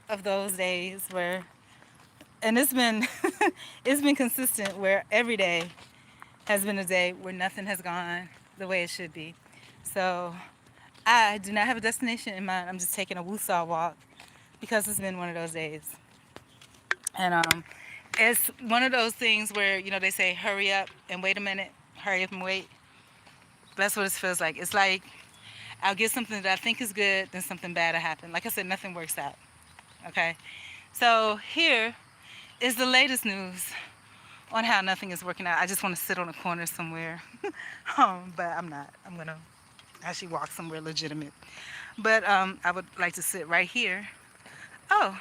of those days where, and it's been it's been consistent where every day has been a day where nothing has gone the way it should be. So I do not have a destination in mind. I'm just taking a woosah walk because it's been one of those days. And it's one of those things where, they say hurry up and wait a minute, hurry up and wait. That's what it feels like. It's like I'll get something that I think is good, then something bad will happen. Like I said, nothing works out. Okay? So here is the latest news on how nothing is working out. I just want to sit on a corner somewhere. But I'm not. I'm going to actually walk somewhere legitimate. But I would like to sit right here. Oh,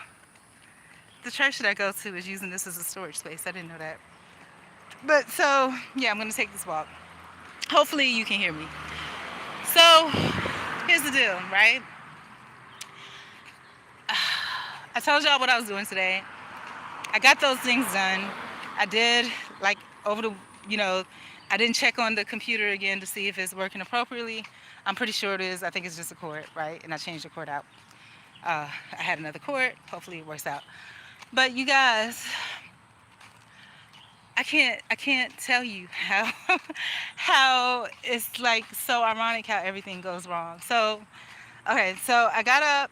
the church that I go to is using this as a storage space. I didn't know that. But so, yeah, I'm going to take this walk. Hopefully you can hear me. So, here's the deal, right? I told y'all what I was doing today. I got those things done. I did, like, over the, I didn't check on the computer again to see if it's working appropriately. I'm pretty sure it is. I think it's just a cord, right? And I changed the cord out. I had another cord. Hopefully it works out. But you guys, I can't tell you how how it's like so ironic how everything goes wrong. So, okay, so I got up,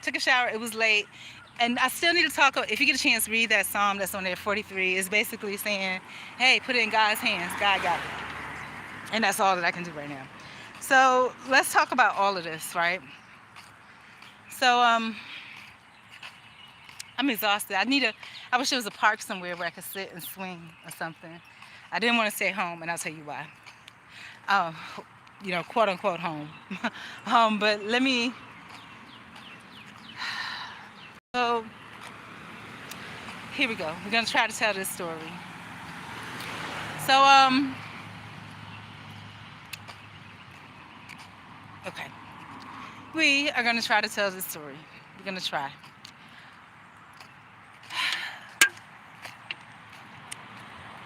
took a shower. It was late. And I still need to talk. If you get a chance, read that psalm that's on there, 43. It's basically saying, hey, put it in God's hands. God got it. And that's all that I can do right now. So let's talk about all of this, right? So I'm exhausted. I wish there was a park somewhere where I could sit and swing or something. I didn't want to stay home, and I'll tell you why. Um, quote unquote home. But let me. So here we go. We're gonna try to tell this story. So okay, we are gonna try to tell this story. We're gonna try.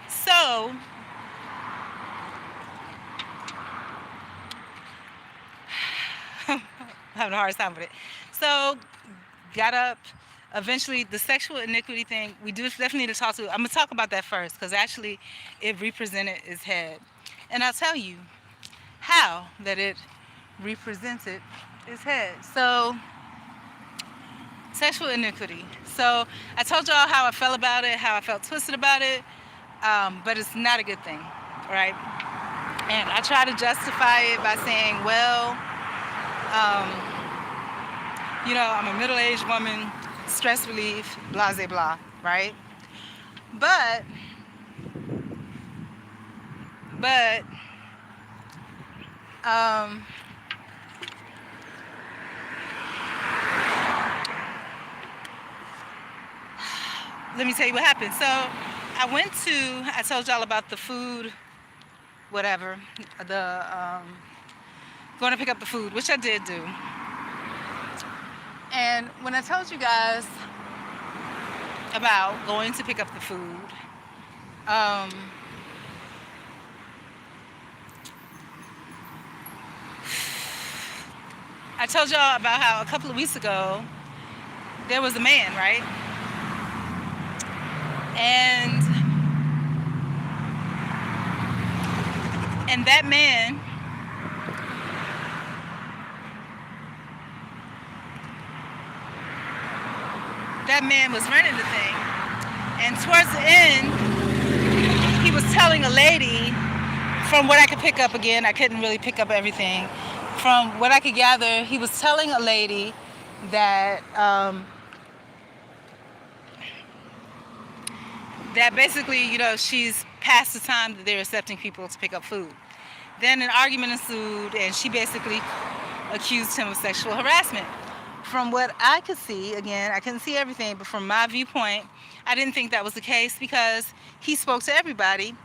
So having a hard time with it. So got up. Eventually, the sexual iniquity thing, we do definitely need to talk to. I'm gonna talk about that first because actually, it represented his head, and I'll tell you how that it represented his head. So, sexual iniquity. So I told y'all how I felt about it, how I felt twisted about it, but it's not a good thing, right? And I try to justify it by saying, well, I'm a middle-aged woman, stress relief, blah, blah, blah, right? But, let me tell you what happened. So I told y'all about the food, whatever, going to pick up the food, which I did do. And when I told you guys about going to pick up the food, I told y'all about how a couple of weeks ago there was a man, right? And that man was running the thing. And towards the end, he was telling a lady, from what I could pick up again, I couldn't really pick up everything. From what I could gather, he was telling a lady that that basically, she's past the time that they're accepting people to pick up food. Then an argument ensued, and she basically accused him of sexual harassment. From what I could see, again, I couldn't see everything, but from my viewpoint, I didn't think that was the case because he spoke to everybody.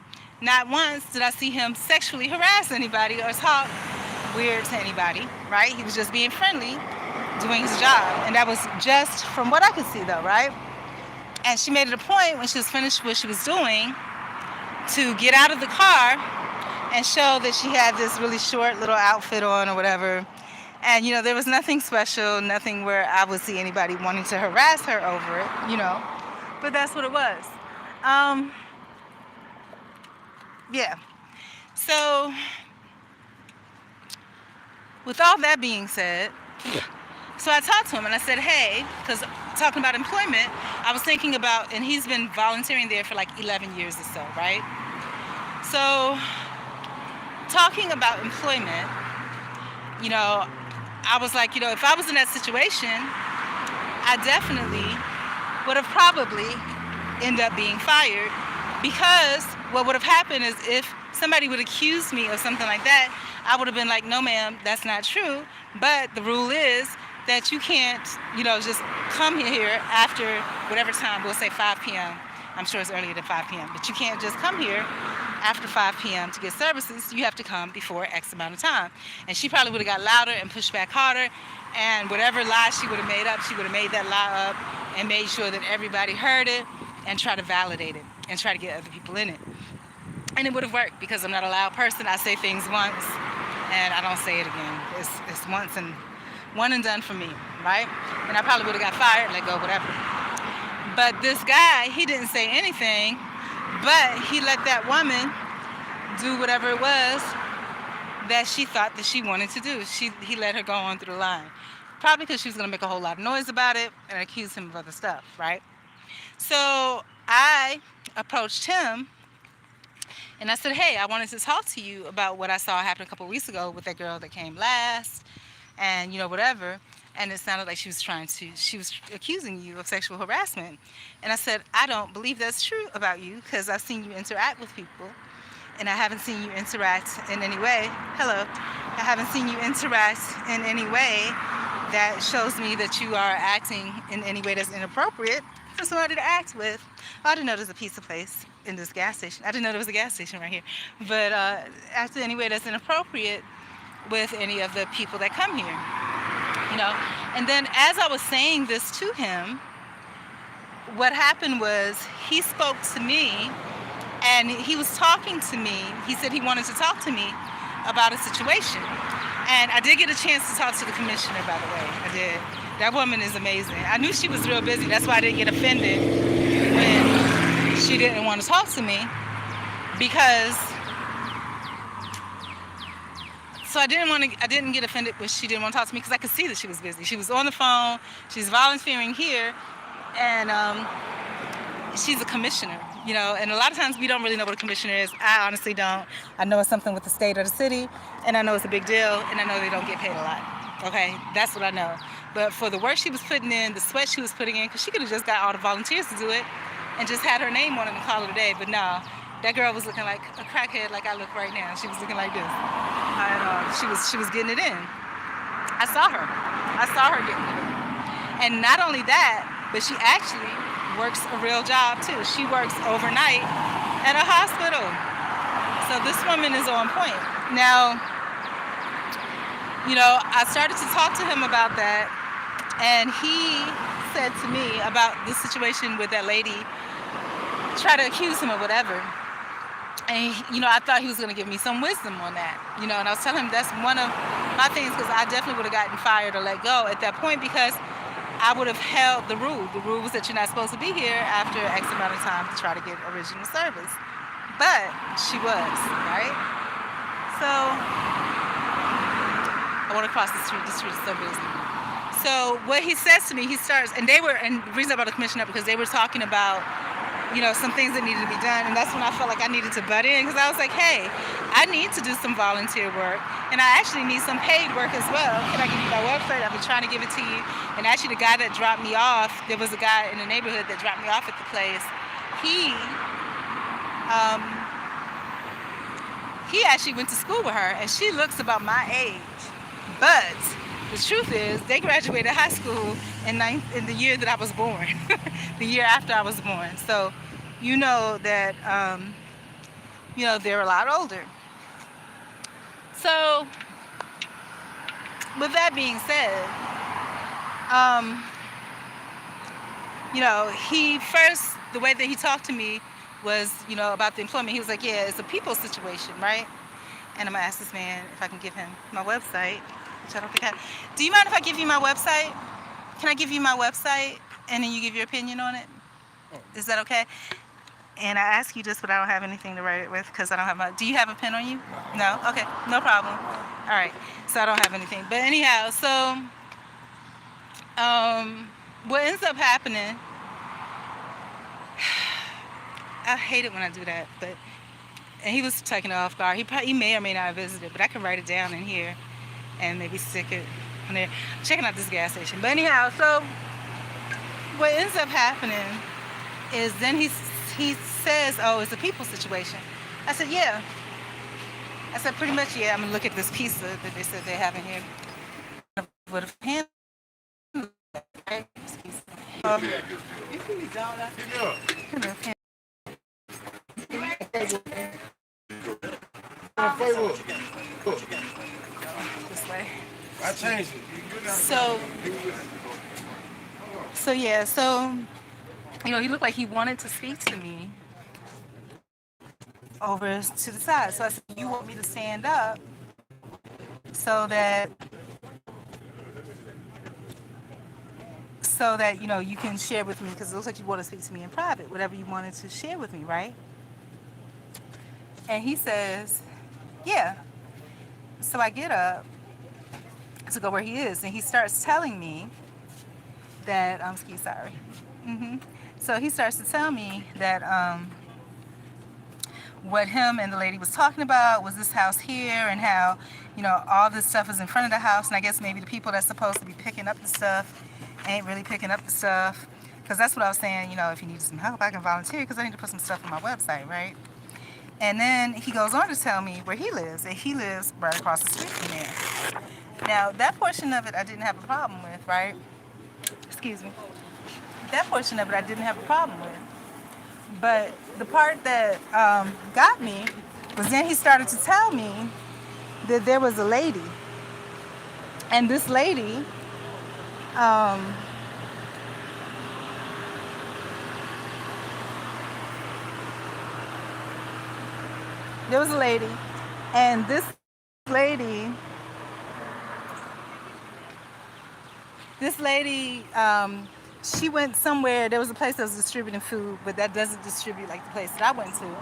Not once did I see him sexually harass anybody or talk weird to anybody, right? He was just being friendly, doing his job. And that was just from what I could see, though, right? And she made it a point when she was finished what she was doing to get out of the car and show that she had this really short little outfit on or whatever. And, there was nothing special, nothing where I would see anybody wanting to harass her over it. But that's what it was. Um, yeah. So, with all that being said, so I talked to him and I said, hey, because talking about employment, I was thinking about, and he's been volunteering there for like 11 years or so, right? So, talking about employment, I was like, if I was in that situation, I definitely would have probably ended up being fired, because what would have happened is if somebody would accuse me of something like that, I would have been like, no ma'am, that's not true. But the rule is that you can't, just come here after whatever time, we'll say 5 p.m. I'm sure it's earlier than 5 p.m., but you can't just come here after 5 p.m. to get services. You have to come before X amount of time. And she probably would have got louder and pushed back harder, and whatever lie she would have made up, she would have made that lie up and made sure that everybody heard it and try to validate it and try to get other people in it. And it would have worked, because I'm not a loud person. I say things once and I don't say it again. It's once and one and done for me, right? And I probably would have got fired, let go, whatever. But this guy, he didn't say anything, but he let that woman do whatever it was that she thought that she wanted to do. He let her go on through the line. Probably because she was going to make a whole lot of noise about it and accuse him of other stuff, right? So I approached him and I said, hey, I wanted to talk to you about what I saw happen a couple of weeks ago with that girl that came last, and whatever. And it sounded like she was accusing you of sexual harassment. And I said, I don't believe that's true about you, because I've seen you interact with people, and I haven't seen you interact in any way. Hello. I haven't seen you interact in any way that shows me that you are acting in any way that's inappropriate for somebody to act with. Oh, I didn't know there's a pizza place in this gas station. I didn't know there was a gas station right here. But act in any way that's inappropriate with any of the people that come here. And then as I was saying this to him, what happened was he spoke to me, and he was talking to me. He said he wanted to talk to me about a situation. And I did get a chance to talk to the commissioner, by the way. I did. That woman is amazing. I knew she was real busy. That's why I didn't get offended when she didn't want to talk to me, because so I didn't get offended when she didn't want to talk to me, because I could see that she was busy. She was on the phone. She's volunteering here, and she's a commissioner, and a lot of times we don't really know what a commissioner is. I honestly don't. I know it's something with the state or the city, and I know it's a big deal, and I know they don't get paid a lot. Okay, that's what I know. But for the work she was putting in, the sweat she was putting in, because she could have just got all the volunteers to do it and just had her name on it and call it a day. But no, that girl was looking like a crackhead, like I look right now. She was looking like this. She was getting it in. I saw her getting it in. And not only that, but she actually works a real job too. She works overnight at a hospital. So this woman is on point. Now, I started to talk to him about that, and he said to me about this situation with that lady, try to accuse him of whatever. And, I thought he was going to give me some wisdom on that, and I was telling him that's one of my things, because I definitely would have gotten fired or let go at that point, because I would have held the rule. The rule was that you're not supposed to be here after X amount of time to try to get original service. But she was, right? So I want to cross the street. The street is so busy. So what he says to me, he starts, and the reason I brought the commission up, because they were talking about, some things that needed to be done, and that's when I felt like I needed to butt in, because I was like, hey, I need to do some volunteer work, and I actually need some paid work as well. Can I give you my website? I've been trying to give it to you. And actually the guy that dropped me off, there was a guy in the neighborhood that dropped me off at the place. He actually went to school with her, and she looks about my age. But the truth is, they graduated high school in the year that I was born, the year after I was born. So, that, they're a lot older. So, with that being said, the way that he talked to me was, about the employment. He was like, yeah, it's a people situation, right? And I'm going to ask this man if I can give him my website. which I don't think I have. Do you mind if I give you my website? Can I give you my website and then you give your opinion on it? Is that okay? And I ask you this, but I don't have anything to write it with because I don't have my. Do you have a pen on you? No? Okay, no problem. All right, so I don't have anything. But anyhow, so what ends up happening, I hate it when I do that, but, and he was taking it off guard. He may or may not have visited, but I can write it down in here and maybe stick it on there. Checking out this gas station. But anyhow, so what ends up happening is then he says, oh, it's a people situation. I said, yeah. I said, pretty much, yeah. I'm going to look at this pizza that they said they have in here. Would have handled it. This way. I changed it. So yeah, so you know, he looked like he wanted to speak to me over to the side. So I said, you want me to stand up so that you know you can share with me, because it looks like you want to speak to me in private, whatever you wanted to share with me, right? And he says, yeah. So I get up to go where he is, and he starts telling me that sorry. So he starts to tell me that what him and the lady was talking about was this house here, and how, you know, all this stuff is in front of the house, and I guess maybe the people that's supposed to be picking up the stuff ain't really picking up the stuff, because that's what I was saying, you know, if you need some help, I can volunteer, because I need to put some stuff on my website, right? And then he goes on to tell me where he lives, and he lives right across the street from there. Now, that portion of it I didn't have a problem with, right? Excuse me. That portion of it I didn't have a problem with. But the part that got me was then he started to tell me that there was a lady. And this lady, there was a lady, and this lady, she went somewhere. There was a place that was distributing food, but that doesn't distribute like the place that I went to.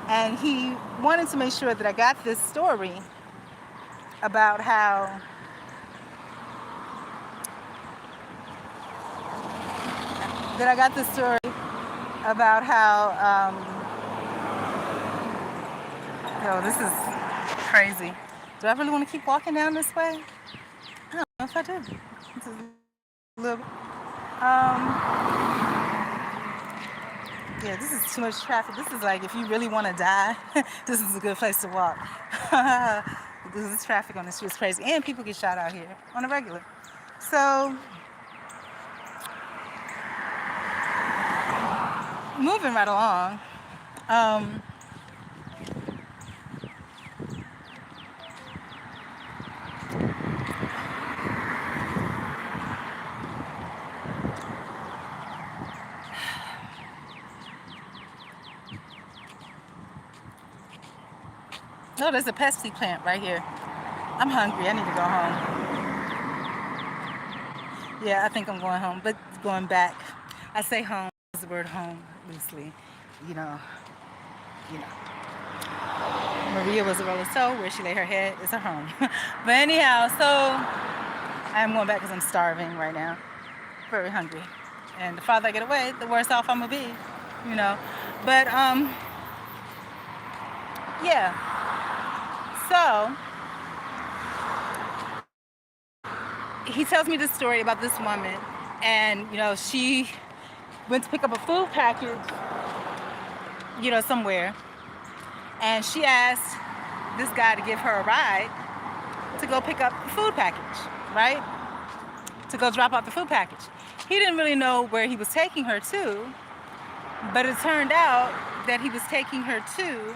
And he wanted to make sure that I got this story about how yo, this is crazy. Do I really want to keep walking down this way? I don't know if I do. This is a little, yeah, this is too much traffic. This is like, if you really want to die, this is a good place to walk. This traffic on the street is crazy, and people get shot out here on a regular. So, moving right along. Oh, there's a Pepsi plant right here. I'm hungry. I need to go home. Yeah, I think I'm going home, but going back. I say home, use the word home loosely. You know. Maria was a rolling stone. Where she lay her head is her home. But anyhow, so I'm going back because I'm starving right now. Very hungry. And the farther I get away, the worse off I'm going to be. You know. But, yeah. So, he tells me this story about this woman, and, you know, she went to pick up a food package, you know, somewhere, and she asked this guy to give her a ride to go pick up the food package, right? To go drop off the food package. He didn't really know where he was taking her to, but it turned out that he was taking her to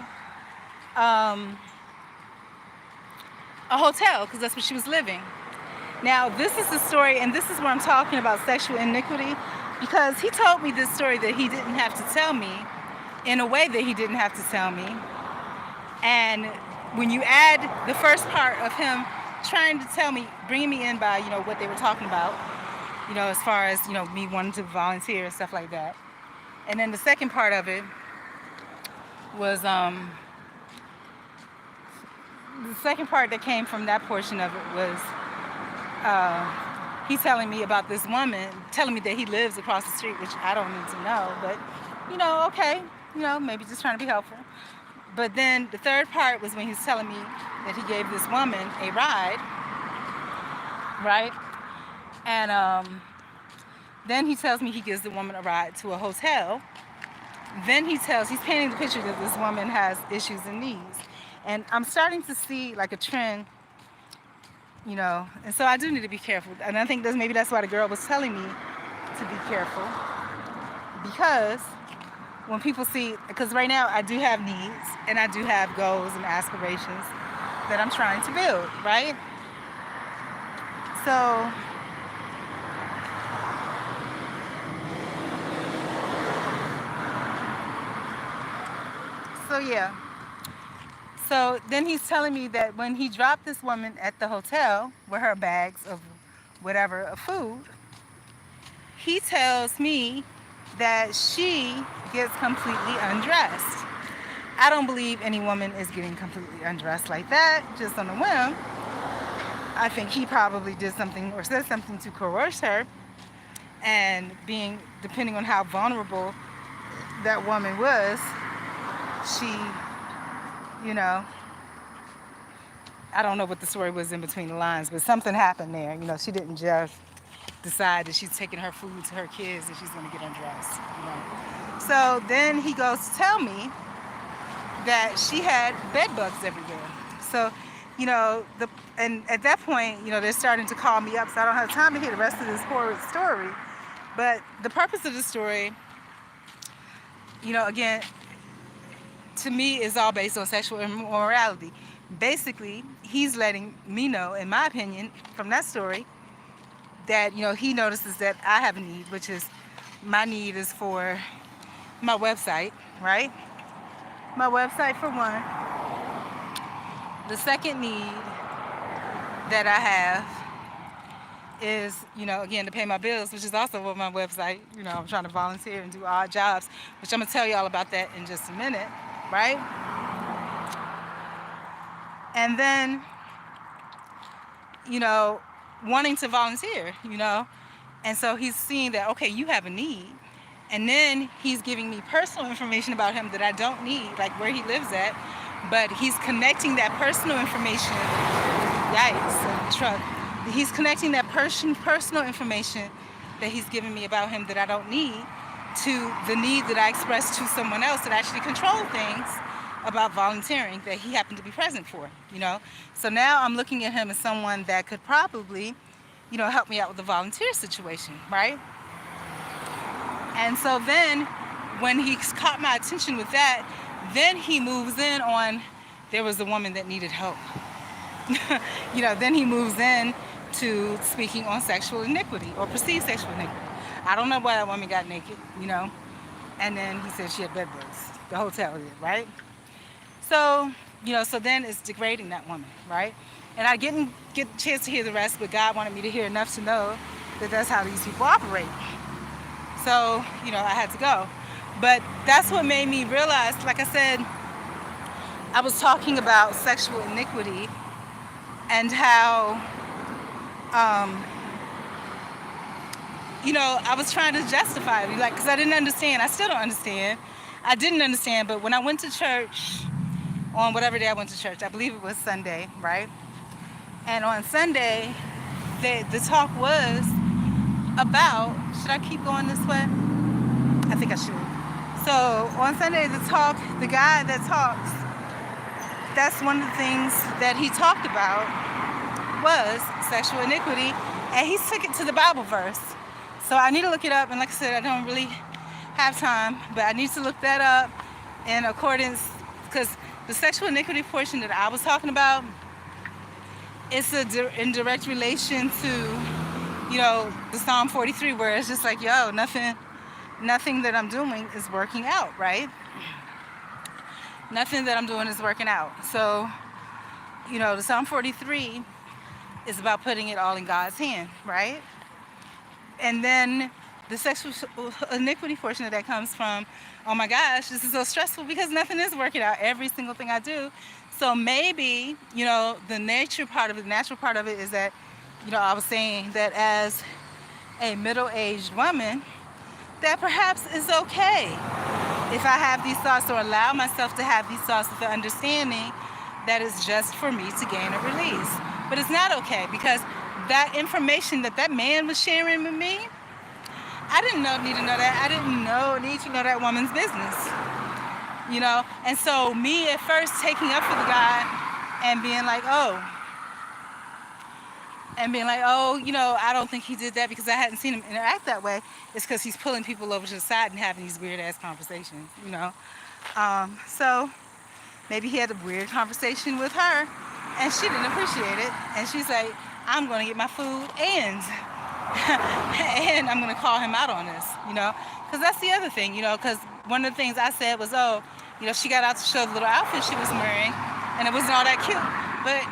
a hotel, because that's where she was living. Now, this is the story, and this is where I'm talking about sexual iniquity, because he told me this story that he didn't have to tell me, in a way that he didn't have to tell me. And when you add the first part of him trying to tell me, bringing me in by, what they were talking about, as far as, me wanting to volunteer and stuff like that. And then the second part of it was, the second part that came from that portion of it was he telling me about this woman, telling me that he lives across the street, which I don't need to know, but, okay, maybe just trying to be helpful. But then the third part was when he was telling me that he gave this woman a ride, right? And then he tells me he gives the woman a ride to a hotel. Then he's painting the picture that this woman has issues and needs. And I'm starting to see like a trend, and so I do need to be careful. And I think maybe that's why the girl was telling me to be careful. Because when people see, because right now I do have needs and I do have goals and aspirations that I'm trying to build, right? So yeah. So then he's telling me that when he dropped this woman at the hotel with her bags of whatever, of food, he tells me that she gets completely undressed. I don't believe any woman is getting completely undressed like that, just on a whim. I think he probably did something or said something to coerce her, and depending on how vulnerable that woman was, she, I don't know what the story was in between the lines, but something happened there. She didn't just decide that she's taking her food to her kids and she's going to get undressed. So then he goes to tell me that she had bed bugs everywhere. So, and at that point, they're starting to call me up, so I don't have time to hear the rest of this horrid story. But the purpose of the story, again, to me, is all based on sexual immorality. Basically, he's letting me know, in my opinion, from that story, that, he notices that I have a need, which is, my need is for my website, right? My website for one. The second need that I have is, again, to pay my bills, which is also on my website. I'm trying to volunteer and do odd jobs, which I'm going to tell you all about that in just a minute, right? And then, wanting to volunteer, and so he's seeing that, okay, you have a need. And then he's giving me personal information about him that I don't need, like where he lives at, but he's connecting that personal information, yikes, truck. He's connecting that personal information that he's giving me about him that I don't need to the need that I expressed to someone else that actually control things about volunteering that he happened to be present for, So now I'm looking at him as someone that could probably, help me out with the volunteer situation, right? And so then when he caught my attention with that, then he moves in on, there was a woman that needed help. Then he moves in to speaking on sexual iniquity or perceived sexual iniquity. I don't know why that woman got naked, And then he said she had bed bugs. The hotel did, right? So, so then it's degrading that woman, right? And I didn't get a chance to hear the rest, but God wanted me to hear enough to know that that's how these people operate. So, I had to go. But that's what made me realize, like I said, I was talking about sexual iniquity and how, I was trying to justify it, because I didn't understand. I still don't understand. I didn't understand, but when I went to church, on whatever day I went to church, I believe it was Sunday, right? And on Sunday, the talk was about, should I keep going this way? I think I should. So on Sunday, the guy that talks, that's one of the things that he talked about was sexual iniquity, and he took it to the Bible verse. So I need to look it up, and like I said, I don't really have time, but I need to look that up in accordance, because the sexual iniquity portion that I was talking about, it's in direct relation to, the Psalm 43, where it's just like, nothing that I'm doing is working out, right? Nothing that I'm doing is working out. So, the Psalm 43 is about putting it all in God's hand, right? And then the sexual iniquity portion of that comes from, oh my gosh, this is so stressful because nothing is working out, every single thing I do. So maybe, the natural part of it is that, I was saying that as a middle-aged woman, that perhaps is okay if I have these thoughts or allow myself to have these thoughts with the understanding that it's just for me to gain a release. But it's not okay because that information that man was sharing with me, I didn't need to know that. I didn't need to know that woman's business, And so me at first taking up for the guy and being like, I don't think he did that because I hadn't seen him interact that way. It's because he's pulling people over to the side and having these weird ass conversations, So maybe he had a weird conversation with her and she didn't appreciate it. And she's like, I'm going to get my food and I'm going to call him out on this, because that's the other thing, because one of the things I said was, she got out to show the little outfit she was wearing and it wasn't all that cute. But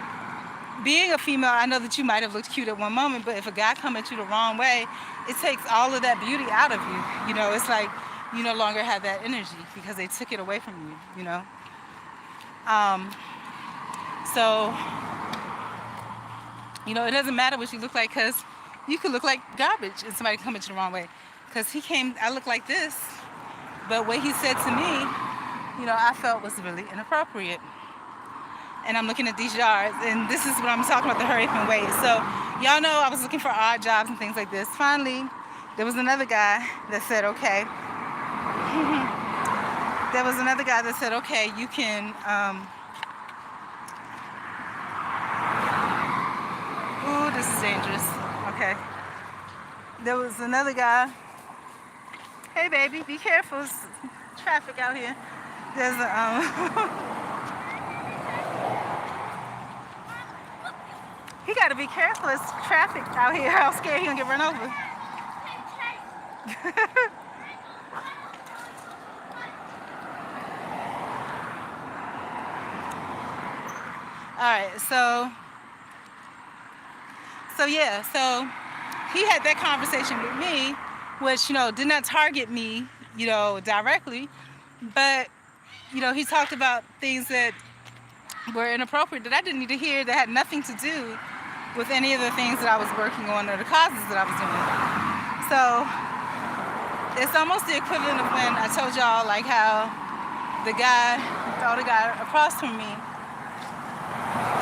being a female, I know that you might have looked cute at one moment, but if a guy come at you the wrong way, it takes all of that beauty out of you. It's like you no longer have that energy because they took it away from you, So, it doesn't matter what you look like because you could look like garbage and somebody come at you the wrong way. Because I look like this, but what he said to me, I felt was really inappropriate. And I'm looking at these yards, and this is what I'm talking about, the hurry up and wait. So y'all know I was looking for odd jobs and things like this. Finally, there was another guy that said, okay. You can, ooh, this is dangerous. Okay. There was another guy. Hey, baby, be careful. There's traffic out here. There's he got to be careful. It's traffic out here. I'm scared he's going to get run over. All right, so he had that conversation with me, which, did not target me, directly, but, he talked about things that were inappropriate that I didn't need to hear, that had nothing to do with any of the things that I was working on or the causes that I was doing. So it's almost the equivalent of when I told y'all, like, how the guy across from me,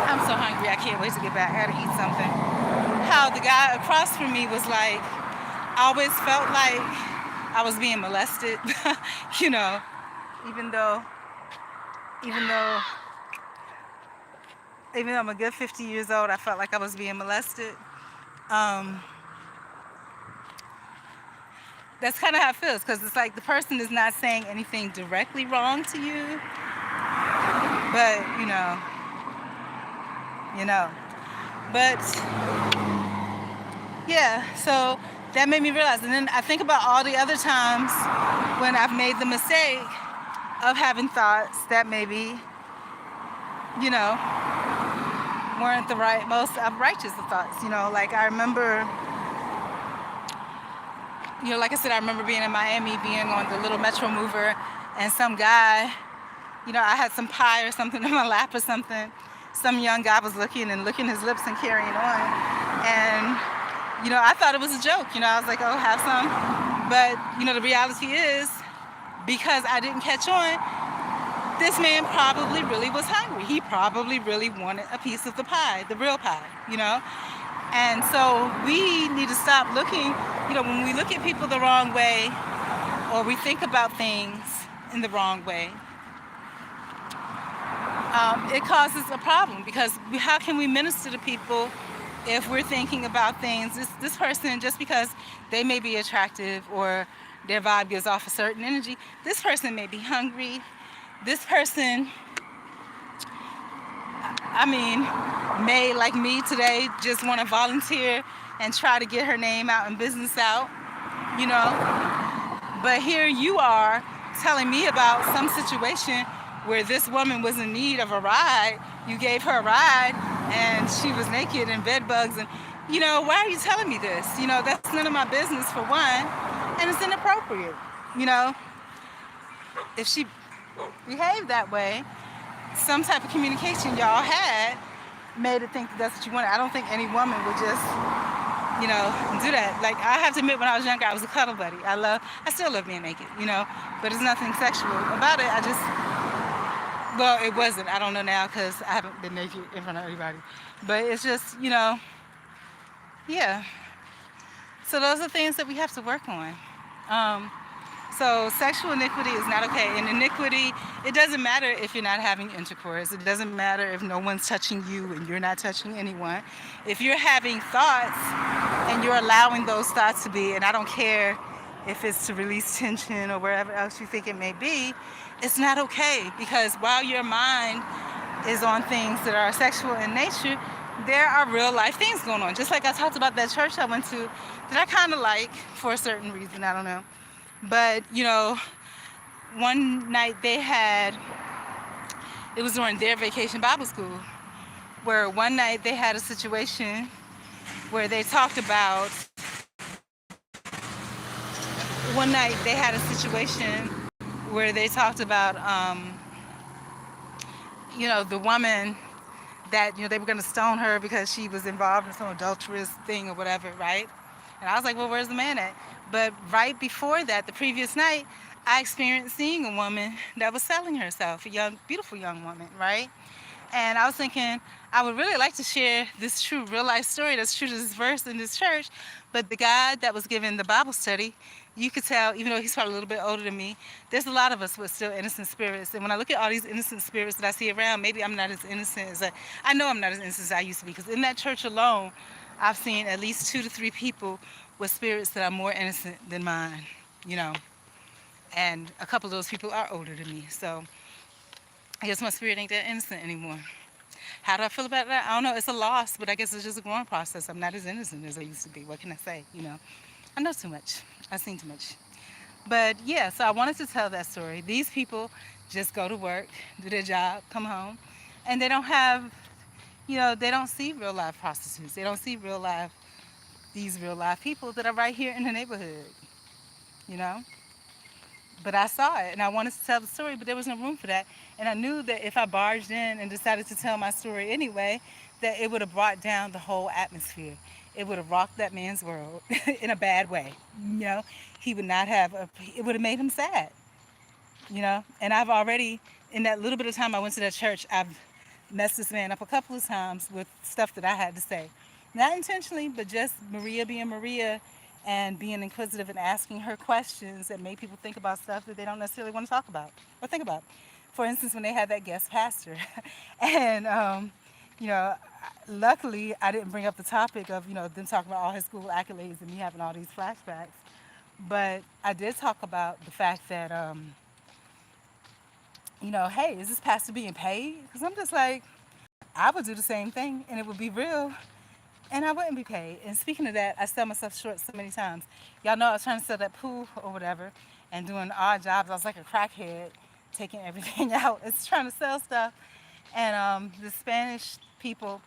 I'm so hungry, I can't wait to get back, I gotta eat something. How the guy across from me was like, I always felt like I was being molested, even though I'm a good 50 years old, I felt like I was being molested. That's kind of how it feels, because it's like the person is not saying anything directly wrong to you, but, But, yeah, so that made me realize. And then I think about all the other times when I've made the mistake of having thoughts that maybe, weren't the most righteous of thoughts. Like I remember, like I said, I remember being in Miami, being on the little Metro Mover, and some guy, I had some pie or something in my lap or something. Some young guy was licking his lips and carrying on. And, I thought it was a joke. I was like, oh, have some. But, the reality is, because I didn't catch on, this man probably really was hungry. He probably really wanted a piece of the pie, the real pie, And so we need to stop looking, when we look at people the wrong way, or we think about things in the wrong way, it causes a problem, because how can we minister to people if we're thinking about things, this person, just because they may be attractive or their vibe gives off a certain energy, this person may be hungry, this person, may, like me today, just want to volunteer and try to get her name out and business out, But here you are telling me about some situation where this woman was in need of a ride. You gave her a ride, and she was naked and bed bugs, and why are you telling me this? That's none of my business, for one, and it's inappropriate. you know if she behaved that way, some type of communication y'all had made it think that that's what you wanted. I don't think any woman would just do that. Like, I have to admit, when I was younger, I was a cuddle buddy. I still love being naked, but it's nothing sexual about it. Well, it wasn't. I don't know now because I haven't been naked in front of everybody. But it's just, yeah. So those are things that we have to work on. So sexual iniquity is not okay. And iniquity, it doesn't matter if you're not having intercourse. It doesn't matter if no one's touching you and you're not touching anyone. If you're having thoughts and you're allowing those thoughts to be, and I don't care if it's to release tension or wherever else you think it may be, it's not okay. Because while your mind is on things that are sexual in nature, there are real life things going on. Just like I talked about that church I went to that I kind of like for a certain reason, I don't know. But, one night it was during their vacation Bible school, where one night they had a situation where they talked about, the woman that, they were going to stone her because she was involved in some adulterous thing or whatever, right? And I was like, well, where's the man at? But right before that, the previous night, I experienced seeing a woman that was selling herself, a young, beautiful young woman, right? And I was thinking, I would really like to share this true real life story that's true to this verse in this church. But the guy that was giving the Bible study, you could tell, even though he's probably a little bit older than me, there's a lot of us with still innocent spirits. And when I look at all these innocent spirits that I see around, maybe I'm not as innocent I know I'm not as innocent as I used to be. Because in that church alone, I've seen at least 2 to 3 people with spirits that are more innocent than mine, And a couple of those people are older than me. So I guess my spirit ain't that innocent anymore. How do I feel about that? I don't know. It's a loss, but I guess it's just a growing process. I'm not as innocent as I used to be. What can I say? I know too much. I've seen too much. But yeah, so I wanted to tell that story. These people just go to work, do their job, come home, and they don't have, they don't see real life prostitutes. They don't see these real life people that are right here in the neighborhood, you know? But I saw it and I wanted to tell the story, but there was no room for that. And I knew that if I barged in and decided to tell my story anyway, that it would have brought down the whole atmosphere. It would have rocked that man's world in a bad way. He would not have, it would have made him sad, And I've already, in that little bit of time I went to that church, I've messed this man up a couple of times with stuff that I had to say. Not intentionally, but just Maria being Maria and being inquisitive and asking her questions that made people think about stuff that they don't necessarily want to talk about or think about. For instance, when they had that guest pastor. And, luckily I didn't bring up the topic of, them talking about all his school accolades and me having all these flashbacks. But I did talk about the fact that, hey, is this pastor being paid? Because I'm just like, I would do the same thing and it would be real. And I wouldn't be paid. And speaking of that, I sell myself short so many times. Y'all know I was trying to sell that pool or whatever and doing odd jobs. I was like a crackhead, taking everything out. It's trying to sell stuff. And the Spanish people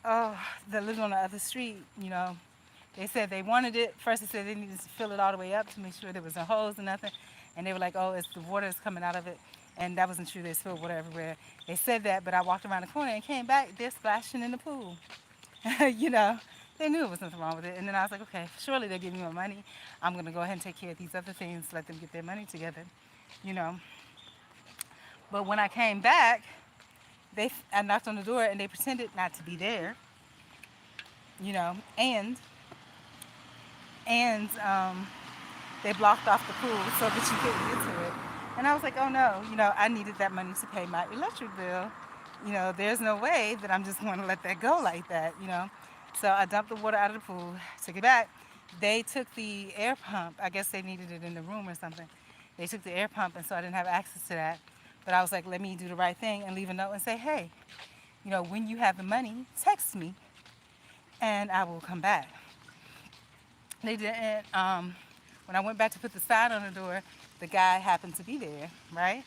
that lived on the other street, they said they wanted it. First they said they needed to fill it all the way up to make sure there was no holes and nothing. And they were like, oh, it's the water is coming out of it. And that wasn't true. They spilled water everywhere. They said that, but I walked around the corner and came back. They're splashing in the pool. They knew there was nothing wrong with it. And then I was like, okay, surely they're giving me my money. I'm going to go ahead and take care of these other things, let them get their money together, But when I came back, I knocked on the door and they pretended not to be there, and they blocked off the pool so that you couldn't get to it. And I was like, oh no, I needed that money to pay my electric bill. There's no way that I'm just going to let that go like that, So I dumped the water out of the pool, took it back. They took the air pump. I guess they needed it in the room or something. They took the air pump, and so I didn't have access to that. But I was like, let me do the right thing and leave a note and say, hey, when you have the money, text me, and I will come back. They didn't. When I went back to put the sign on the door, the guy happened to be there, right?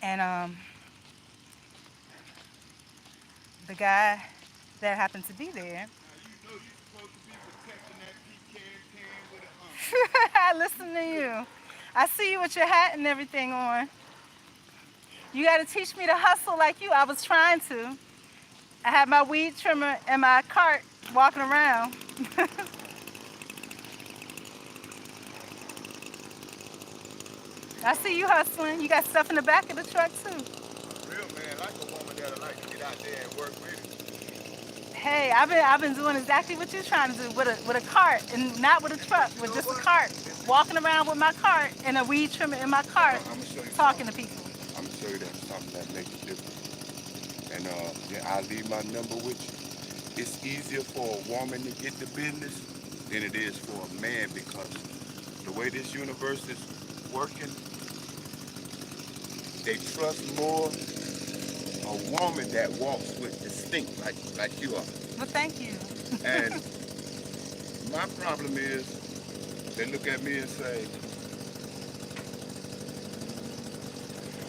And the guy that happened to be there. Now you know you're supposed to be protecting that pecan can with an I listen to you. I see you with your hat and everything on. You got to teach me to hustle like you. I was trying to. I had my weed trimmer and my cart walking around. I see you hustling. You got stuff in the back of the truck too. real man like a woman that'll like to get out there and work with it. Hey, I've been doing exactly what you're trying to do with a cart and not with a truck, with just a cart. Walking around with my cart and a weed trimmer in my cart, I'm gonna show you talking something. to people. I'm gonna show you that something that makes a difference. And yeah, I'll leave my number with you. It's easier for a woman to get the business than it is for a man because the way this universe is working, they trust more a woman that walks with distinct like you are. Well, thank you. And my problem is they look at me and say,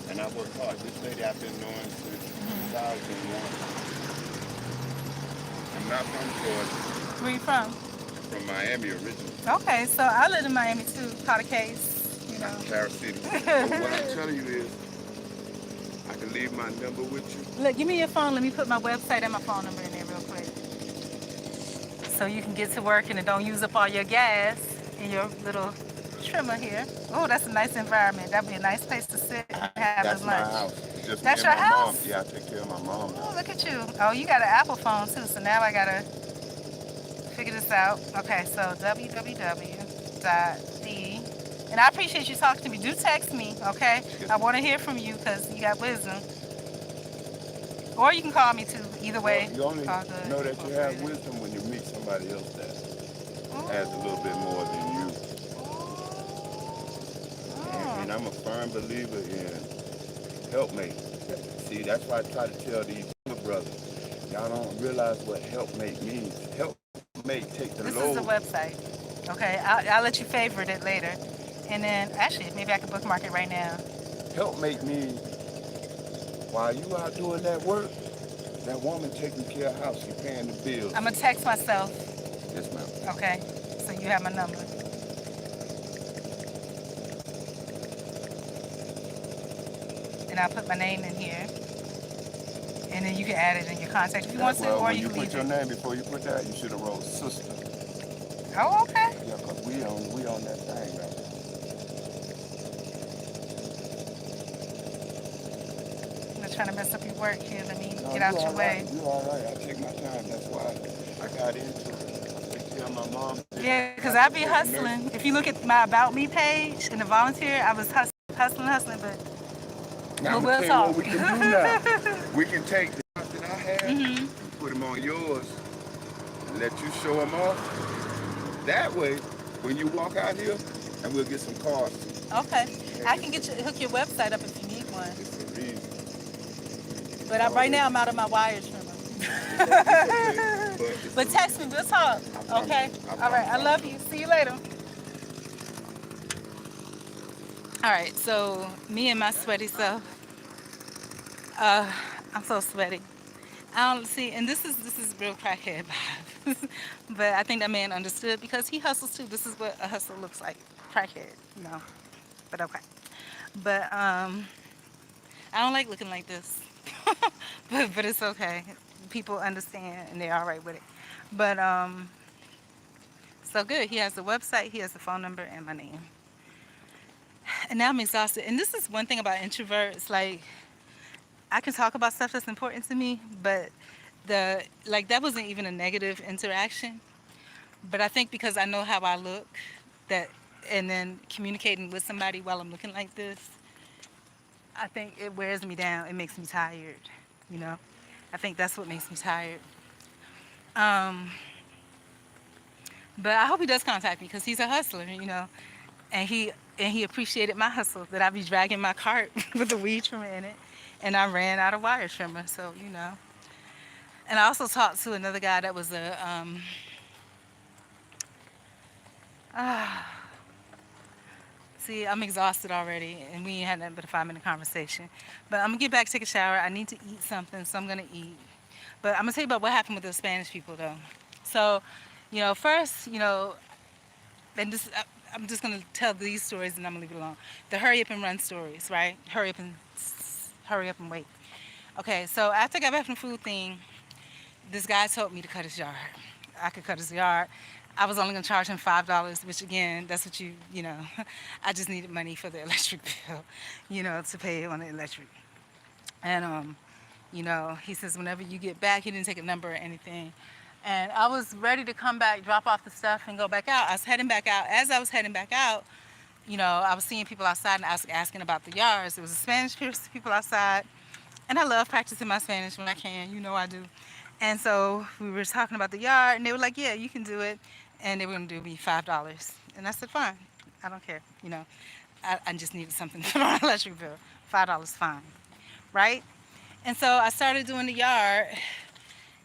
and I work hard. This lady I've been knowing since 2001. I'm not from Georgia. Where you from? I'm from Miami originally, Okay, so I lived in Miami too. Caught a case, you know. Clara City. But what I'm telling you is, I can leave my number with you. Look, give me your phone. Let me put my website and my phone number in there real quick. So you can get to work and it don't use up all your gas in your little trimmer here. Oh, that's a nice environment. That'd be a nice place to sit and have That's his my lunch. house. Just That's me and your my house? mom. Yeah, I take care of my mom. Oh, look at you. Oh, you got an Apple phone too, so now I gotta figure this out. Okay, so www.d. And I appreciate you talking to me. Do text me, okay? I want to hear from you because you got wisdom. Or you can call me too. Either way. You only all good. know that you have wisdom when you meet somebody else that has a little bit more than you. And I'm a firm believer in helpmate. See, that's why I try to tell these younger brothers, y'all don't realize what helpmate means. Helpmate take the This load. is the website. Okay, I'll let you favorite it later. And then, actually, maybe I can bookmark it right now. Helpmate means while you out doing that work, that woman taking care of house, she paying the bills. I'm going to text myself. Yes, ma'am. Okay, so you have my number. And I'll put my name in here. And then you can add it in your contact if you want to, Well, or when you you can put leave your it. name before you put that, you should have wrote sister. Oh, okay. Yeah, because we on that thing right now. I'm not trying to mess up your work here. Let me No, get out you your all way. right. You all right. I take my time. That's why I got into it. I take care of my mom. Yeah, because I be hustling. If you look at my About Me page and the volunteer, I was hustling, but Now, I'm we'll going to tell you talk. what we can do now. We can take the stuff that I have and put them on yours and let you show them off. That way, when you walk out here, and we'll get some cards. Okay. I can hook your website up if you need one. It's a reason. But right now I'm out of my wire trimmer. But text me, we'll talk. Okay? All right, I love you. See you later. All right, so me and my sweaty self. I'm so sweaty. I don't see, and this is real crackhead vibe. But I think that man understood because he hustles too. This is what a hustle looks like, crackhead, you know. But okay. But I don't like looking like this. but it's okay. People understand and they're all right with it. But so good. He has the website, he has the phone number, and my name. And now I'm exhausted. And this is one thing about introverts. Like, I can talk about stuff that's important to me, but that wasn't even a negative interaction. But I think because I know how I look, and then communicating with somebody while I'm looking like this, I think it wears me down. It makes me tired, you know. I think that's what makes me tired. But I hope he does contact me because he's a hustler, you know, and he appreciated my hustle that I be dragging my cart with the weed trimmer in it, and I ran out of wire trimmer, so you know. And I also talked to another guy that was see, I'm exhausted already, and we ain't had nothing but a 5-minute conversation. But I'm gonna get back, take a shower. I need to eat something, so I'm gonna eat. But I'm gonna tell you about what happened with the Spanish people though. So, first, and this, I'm just gonna tell these stories and I'm gonna leave it alone. The hurry up and run stories, right? Hurry up and wait. Okay, so after I got back from the food thing, this guy told me to cut his yard. I could cut his yard. I was only gonna charge him $5, which again, that's what I just needed money for the electric bill, to pay on the electric. And he says whenever you get back, he didn't take a number or anything. And I was ready to come back, drop off the stuff, and go back out. I was heading back out. As I was heading back out, I was seeing people outside, and I was asking about the yards. There was Spanish people outside, and I love practicing my Spanish when I can. I do. And so we were talking about the yard, and they were like, "Yeah, you can do it," and they were going to do me $5. And I said, "Fine, I don't care." I just needed something for my electric bill. $5, fine, right? And so I started doing the yard,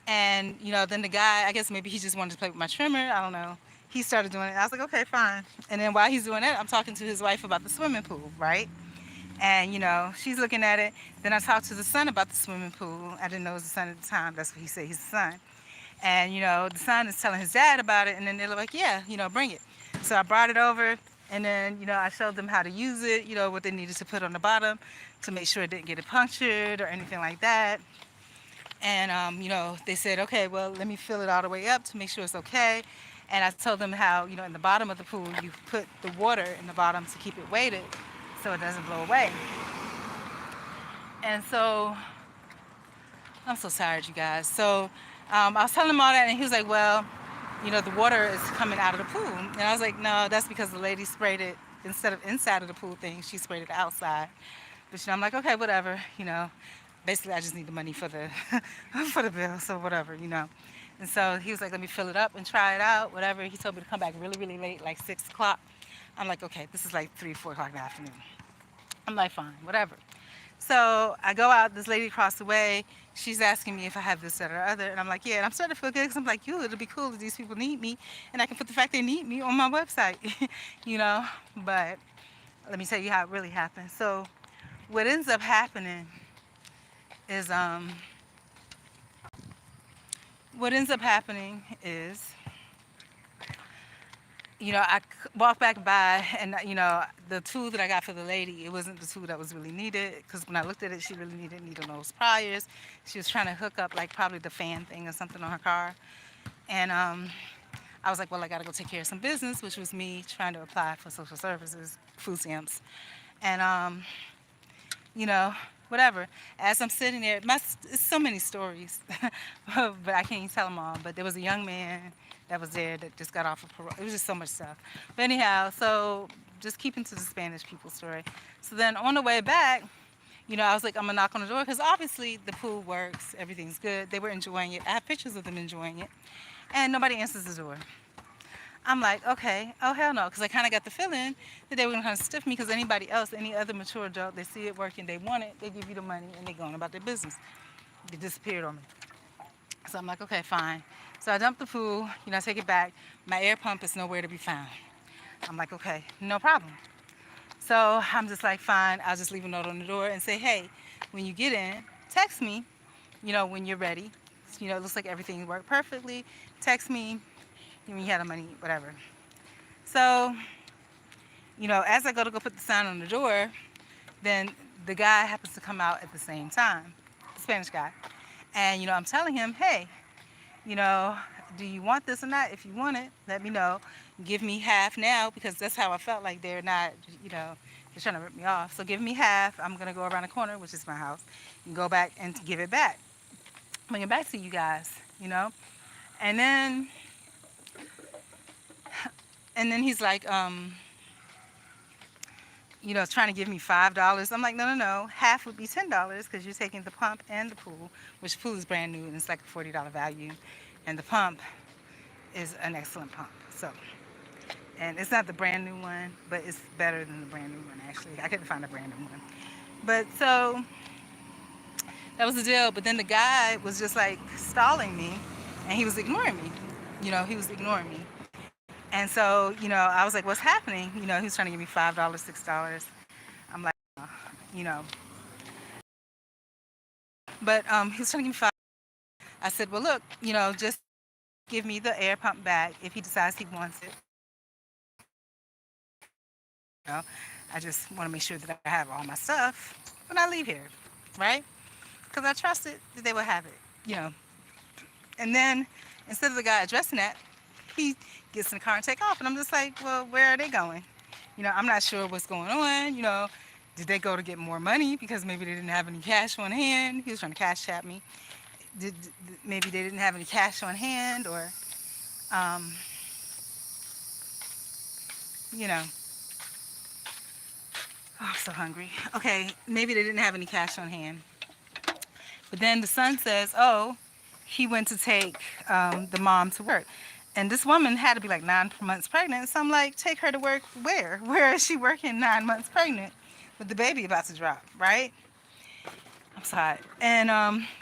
and then the guy, I guess maybe he just wanted to play with my trimmer. I don't know. He started doing it. I was like, okay, fine. And then while he's doing that, I'm talking to his wife about the swimming pool, right? And she's looking at it. Then I talked to the son about the swimming pool. I didn't know it was the son at the time. That's what he said. He's the son. And the son is telling his dad about it. And then they're like, yeah, bring it. So I brought it over. And then I showed them how to use it. What they needed to put on the bottom to make sure it didn't get it punctured or anything like that. And they said, okay, well, let me fill it all the way up to make sure it's okay. And I told them how in the bottom of the pool you put the water in the bottom to keep it weighted so it doesn't blow away. And so I'm so tired, you guys. So I was telling him all that, and he was like, well, the water is coming out of the pool. And I was like, no, that's because the lady sprayed it instead of inside of the pool thing, she sprayed it outside. But I'm like, okay, whatever, basically I just need the money for the for the bill, so whatever. And so he was like, let me fill it up and try it out, whatever. He told me to come back really, really late, like 6 o'clock. I'm like, okay, this is like 3, 4 o'clock in the afternoon. I'm like, fine, whatever. So I go out, this lady across the way, she's asking me if I have this, that, or other, and I'm like, yeah, and I'm starting to feel good, because I'm like, it'll be cool if these people need me, and I can put the fact they need me on my website, but let me tell you how it really happened. So what ends up happening is, I walked back by, and the tool that I got for the lady, it wasn't the tool that was really needed, because when I looked at it, she really needed needle nose pliers. She was trying to hook up like probably the fan thing or something on her car, and I was like, well, I got to go take care of some business, which was me trying to apply for social services, food stamps, and whatever. As I'm sitting there, it's so many stories, but I can't even tell them all. But there was a young man that was there that just got off of parole. It was just so much stuff. But anyhow, so just keeping to the Spanish people story. So then on the way back, I was like, I'm gonna knock on the door, because obviously the pool works, everything's good. They were enjoying it. I have pictures of them enjoying it, and nobody answers the door. I'm like, okay, oh hell no, because I kind of got the feeling that they were gonna kind of stiff me, because anybody else, any other mature adult, they see it working, they want it, they give you the money, and they go on about their business. They disappeared on me. So I'm like, okay, fine. So I dump the pool, I take it back. My air pump is nowhere to be found. I'm like, okay, no problem. So I'm just like, fine, I'll just leave a note on the door and say, hey, when you get in, text me, when you're ready. It looks like everything worked perfectly. Text me when you have the money, whatever. So, as I go to put the sign on the door, then the guy happens to come out at the same time, the Spanish guy. And, I'm telling him, hey, do you want this or not? If you want it, let me know. Give me half now, because that's how I felt like they're not, they're trying to rip me off. So give me half. I'm going to go around the corner, which is my house, and go back and give it back. Bring it back to you guys, And then he's like, trying to give me $5. I'm like, no. Half would be $10, because you're taking the pump and the pool, which the pool is brand new, and it's like a $40 value. And the pump is an excellent pump. So, and it's not the brand new one, but it's better than the brand new one, actually. I couldn't find a brand new one. But so, that was the deal. But then the guy was just like stalling me, and he was ignoring me. He was ignoring me. And so, I was like, what's happening? He was trying to give me $5, $6. I'm like, but he was trying to give me $5. I said, well, look, just give me the air pump back if he decides he wants it. I just want to make sure that I have all my stuff when I leave here, right? Because I trusted that they would have it. And then instead of the guy addressing that, he gets in the car and take off. And I'm just like, well, where are they going? I'm not sure what's going on. Did they go to get more money because maybe they didn't have any cash on hand? He was trying to cash chat me. Maybe they didn't have any cash on hand, or, um, you know, oh, I'm so hungry. Okay, maybe they didn't have any cash on hand. But then the son says, oh, he went to take the mom to work. And this woman had to be like 9 months pregnant. So I'm like, take her to work where? Where is she working 9 months pregnant with the baby about to drop, right? I'm sorry. And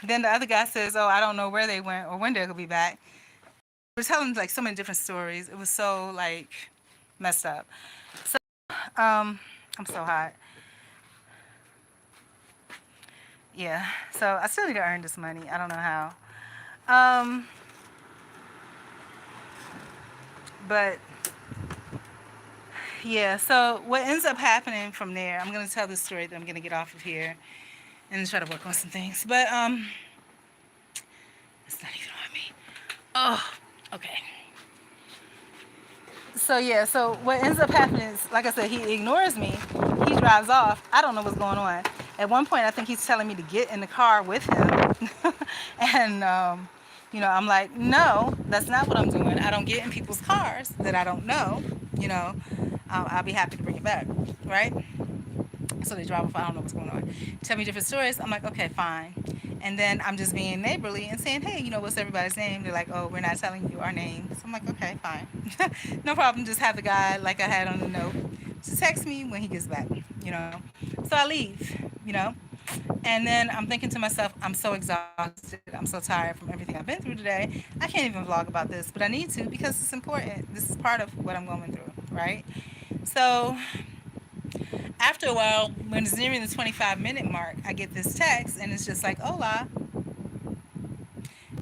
then the other guy says, oh, I don't know where they went or when they'll be back. We're telling like so many different stories. It was so like messed up. So I'm so hot. Yeah. So I still need to earn this money. I don't know how. But yeah, so what ends up happening from there, I'm going to tell this story, then I'm going to get off of here and try to work on some things. But it's not even on me. Oh, okay. So yeah, so what ends up happening is, like I said, he ignores me. He drives off. I don't know what's going on. At one point, I think he's telling me to get in the car with him. And I'm like, no, that's not what I'm doing. I don't get in people's cars that I don't know. I'll be happy to bring it back, right? So they drive off. I don't know what's going on. Tell me different stories. I'm like, okay, fine. And then I'm just being neighborly and saying, hey, what's everybody's name? They're like, oh, we're not telling you our names. I'm like, okay, fine. No problem. Just have the guy, like I had on the note, to text me when he gets back. So I leave. And then I'm thinking to myself, I'm so exhausted. I'm so tired from everything I've been through today. I can't even vlog about this, but I need to because it's important. This is part of what I'm going through, right? So after a while, when it's nearing the 25-minute mark, I get this text, and it's just like, hola.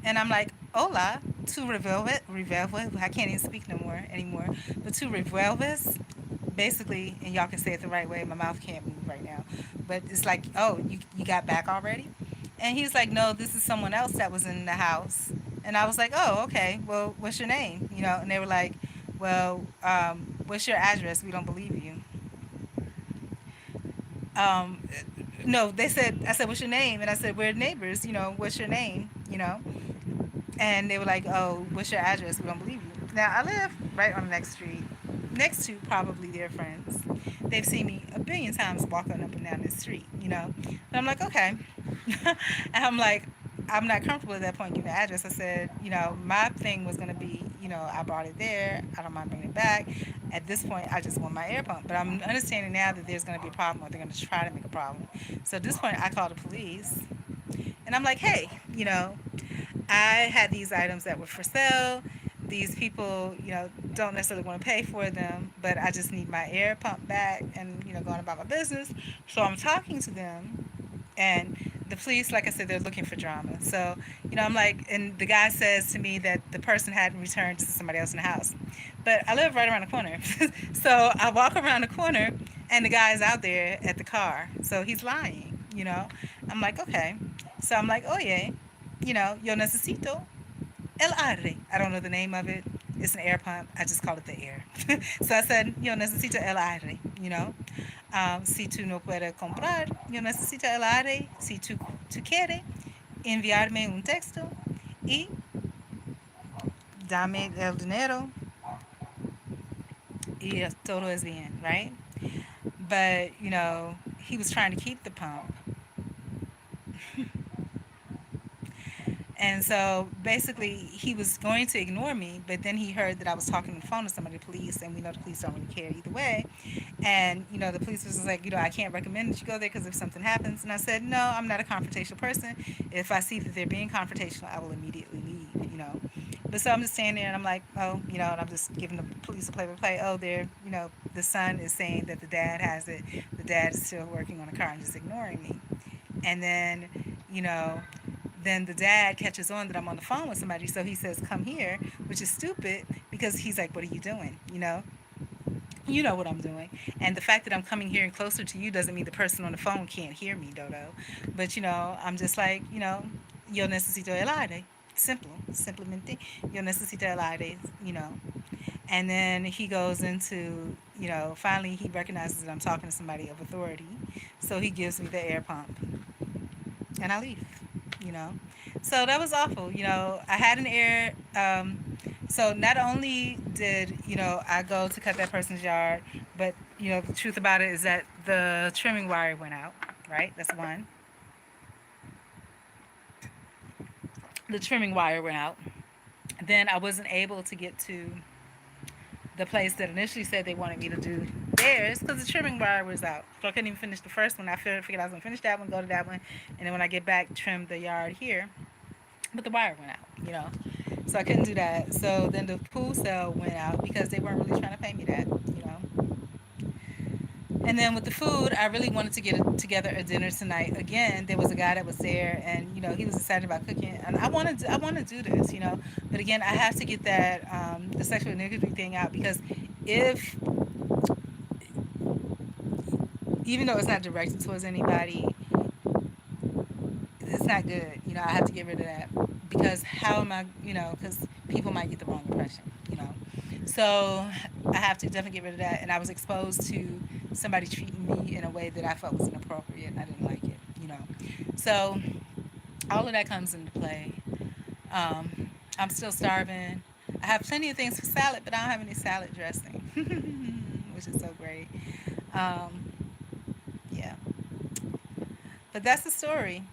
And I'm like, hola, tu revuelves. I can't even speak no more anymore. But tu revuelves, basically, and y'all can say it the right way. My mouth can't move right now. But it's like, oh, you got back already? And he's like, no, this is someone else that was in the house. And I was like, oh, okay. Well, what's your name? And they were like, well, what's your address? We don't believe you. No, I said, what's your name? And I said, we're neighbors, what's your name? And they were like, oh, what's your address? We don't believe you. Now, I live right on the next street, next to probably their friends. They've seen me a billion times walking up and down this street, But I'm like, okay. And I'm like, I'm not comfortable at that point giving the address. I said, my thing was going to be, I brought it there. I don't mind bringing it back. At this point, I just want my air pump. But I'm understanding now that there's going to be a problem, or they're going to try to make a problem. So at this point, I called the police. And I'm like, hey, I had these items that were for sale. These people, don't necessarily want to pay for them, but I just need my air pump back and, going about my business. So I'm talking to them, and the police, like I said, they're looking for drama. So, I'm like, and the guy says to me that the person hadn't returned to somebody else in the house. But I live right around the corner. So I walk around the corner, and the guy's out there at the car. So he's lying, I'm like, okay. So I'm like, oye, yo necesito el aire. I don't know the name of it. It's an air pump. I just call it the air. So I said, yo necesito el aire, si tú no puedes comprar, yo necesito el aire. Si tú quieres enviarme un texto y dame el dinero y todo es bien, right? But, he was trying to keep the pump. And so basically he was going to ignore me, but then he heard that I was talking on the phone to somebody, the police, and we know the police don't really care either way. And, the police was like, I can't recommend that you go there because if something happens. And I said, no, I'm not a confrontational person. If I see that they're being confrontational, I will immediately leave, But so I'm just standing there and I'm like, oh, and I'm just giving the police a play-by-play. Oh, they're, the son is saying that the dad has it. The dad is still working on the car and just ignoring me. And then, then the dad catches on that I'm on the phone with somebody, so he says, "Come here," which is stupid because he's like, "What are you doing?" You know what I'm doing. And the fact that I'm coming here and closer to you doesn't mean the person on the phone can't hear me, Dodo. But I'm just like, yo necesito el aire. Simple, simplemente, yo necesito el aire. And then he goes into, finally he recognizes that I'm talking to somebody of authority. So he gives me the air pump and I leave, you know. So that was awful. I had an air, so not only did, I go to cut that person's yard, but, the truth about it is that the trimming wire went out, right? That's one. The trimming wire went out. Then I wasn't able to get to the place that initially said they wanted me to do theirs because the trimming wire was out. So I couldn't even finish the first one. I figured I was going to finish that one, go to that one, and then when I get back, trim the yard here. But the wire went out. So I couldn't do that. So then the pool sale went out because they weren't really trying to pay me that. And then with the food, I really wanted to get together a dinner tonight. Again, there was a guy that was there, and he was excited about cooking, and I want to do this. But again, I have to get that the sexual nudity thing out because if even though it's not directed towards anybody, it's not good. I have to get rid of that because how am I? Because people might get the wrong impression. So I have to definitely get rid of that. And I was exposed to somebody treating me in a way that I felt was inappropriate, and I didn't like it. So all of that comes into play. I'm still starving. I have plenty of things for salad, but I don't have any salad dressing, which is so great. Um, yeah, but that's the story.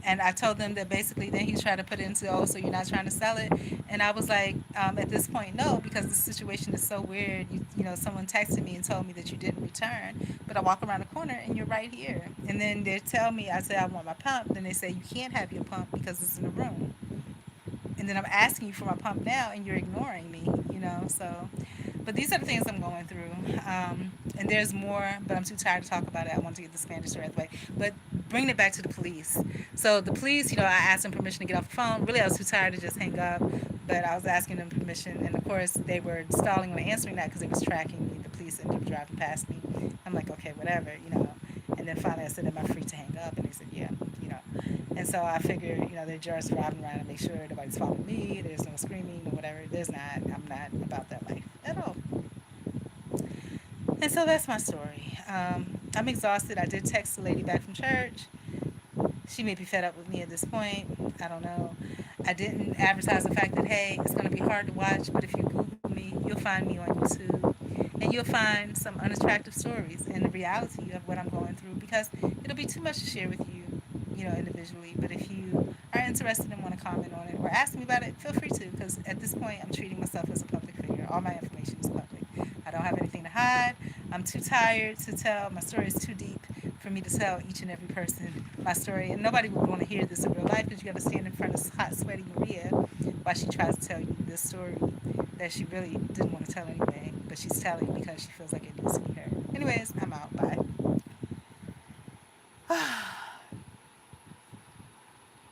And I told them that basically then he's trying to put it into, oh, so you're not trying to sell it. And I was like, at this point, no, because the situation is so weird. Someone texted me and told me that you didn't return, but I walk around the corner and you're right here. And then they tell me, I say I want my pump. Then they say you can't have your pump because it's in the room. And then I'm asking you for my pump now and you're ignoring me. So, but these are the things I'm going through. And there's more, but I'm too tired to talk about it. I want to get the Spanish story out of the way. But bringing it back to the police. So the police, I asked them permission to get off the phone. Really, I was too tired to just hang up, but I was asking them permission. And of course, they were stalling on answering that because they was tracking me. The police ended up driving past me. I'm like, okay, whatever. And then finally I said, am I free to hang up? And they said, yeah. And so I figured, they're just driving around and make sure nobody's following me. There's no screaming or whatever. There's not. I'm not about that life at all. And so that's my story. I'm exhausted. I did text the lady back from church. She may be fed up with me at this point. I don't know. I didn't advertise the fact that, hey, it's going to be hard to watch, but if you Google me, you'll find me on YouTube. And you'll find some unattractive stories and the reality of what I'm going through because it'll be too much to share with you, individually. But if you are interested and want to comment on it or ask me about it, feel free to because at this point, I'm treating myself as a public figure. All my information is public. I don't have anything to hide. I'm too tired to tell. My story is too deep for me to tell each and every person my story. And nobody would want to hear this in real life because you got to stand in front of hot, sweaty Maria while she tries to tell you this story that she really didn't want to tell anyway. But she's telling because she feels like it needs to be heard. Anyways, I'm out. Bye.